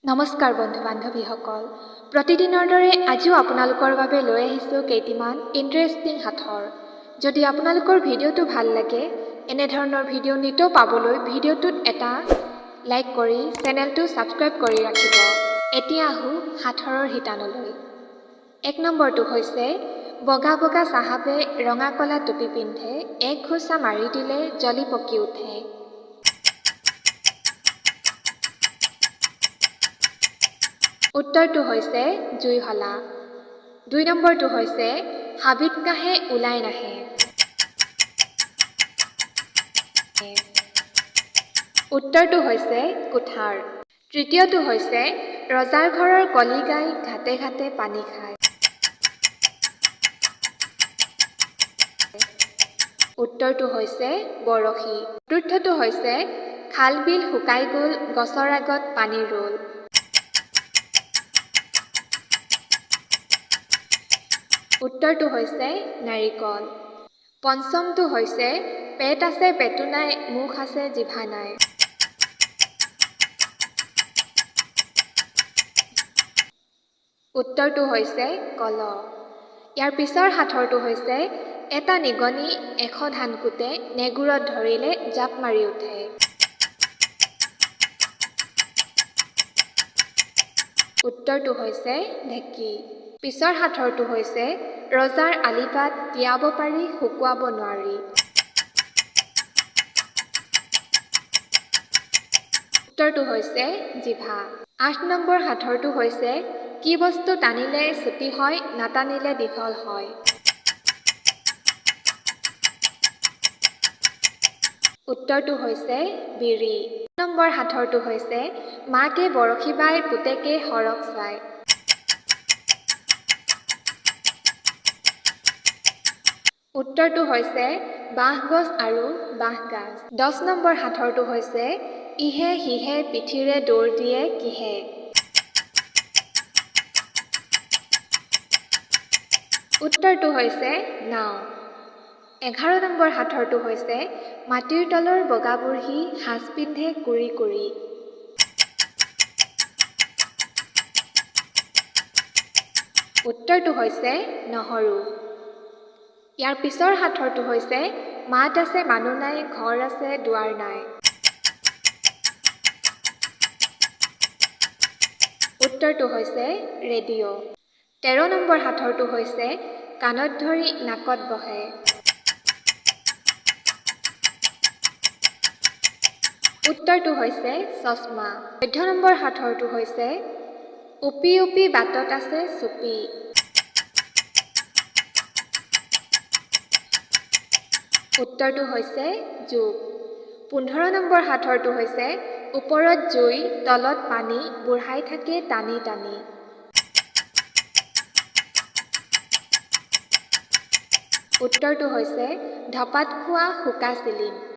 নমস্কাৰ বন্ধু বান্ধৱীসকল, প্ৰতিদিনৰ দৰে আজিও আপোনালোকৰ বাবে লৈ আহিছোঁ কেইটিমান ইণ্টাৰেষ্টিং সাঁথৰ। যদি আপোনালোকৰ ভিডিঅ'টো ভাল লাগে, এনেধৰণৰ ভিডিঅ' নিতৌ পাবলৈ ভিডিঅ'টোত এটা লাইক কৰি চেনেলটো ছাবস্ক্ৰাইব কৰি ৰাখিব। এতিয়া আহোঁ সাঁথৰৰ শিতানলৈ। ১ নম্বৰটো হৈছে বগা বগা চাহাবে ৰঙা কলা টুপি পিন্ধে, এক ঘোচা মাৰি দিলে জ্বলি পকি উঠে। উত্তৰটো হৈছে জুইশলা। ২ নম্বৰটো হৈছে হাবিত কাঁহে ওলাই নাহে। উত্তৰটো হৈছে কুঠাৰ। তৃতীয়টো হৈছে ৰজাৰ ঘৰৰ কলি গাই ঘাটে ঘাটে পানী খায়। উত্তৰটো হৈছে বৰশী। চতুৰ্থটো হৈছে খাল বিল শুকাই গ'ল গছৰ আগত পানী ৰ'ল। উত্তৰটো হৈছে নাৰিকল। পঞ্চমটো হৈছে পেট আছে পেটু নাই, মুখ আছে জিভা নাই। উত্তৰটো হৈছে কলহ। ইয়াৰ পিছৰ সাঁথৰটো হৈছে এটা নিগনি ১০০ ধান কুটে, নেগুৰত ধৰিলে জাপ মাৰি উঠে। উত্তৰটো হৈছে ঢেঁকী। পিছৰ সাঁথৰটো হৈছে ৰজাৰ আলিপাত তিয়াব পাৰি শুকুৱাব নোৱাৰি। উত্তৰটো হৈছে জিভা। ৮ নম্বৰ সাঁথৰটো হৈছে কি বস্তু টানিলে চুটি হয়, নাটানিলে দীঘল হয়। উত্তৰটো হৈছে বিৰি। ৯ নম্বৰ সাঁথৰটো হৈছে মাকে বৰশী বাই পুতেকে সৰগ চায়। উত্তৰটো হৈছে বাঁহগছ আৰু বাঁহগাজ। ১০ নম্বৰ সাঁথৰটো হৈছে ইহে সিহে পিঠিৰে দৌৰ দিয়ে কিহে। উত্তৰটো হৈছে নাও। ১১ নম্বৰ সাঁথৰটো হৈছে মাটিৰ তলৰ বগা বুঢ়ী সাজ পিন্ধে কুৰি কুৰি। উত্তৰটো হৈছে নহৰু। ইয়াৰ পিছৰ সাঁথৰটো হৈছে মাত আছে মানুহ নাই, ঘৰ আছে দুৱাৰ নাই। উত্তৰটো হৈছে ৰেডিঅ'। ১৩ নম্বৰ সাঁথৰটো হৈছে কাণত ধৰি নাকত বহে। উত্তৰটো হৈছে চশমা। ১৪ নম্বৰ সাঁথৰটো হৈছে উপি উপি বাটত আছে চুপি। উত্তৰটো হৈছে জোক। ১৫ নম্বৰ সাঁথৰটো হৈছে ওপৰত জুই তলত পানী, বুঢ়াই থাকে টানি টানি। উত্তৰটো হৈছে ধপাত খোৱা শুকা চিলিম।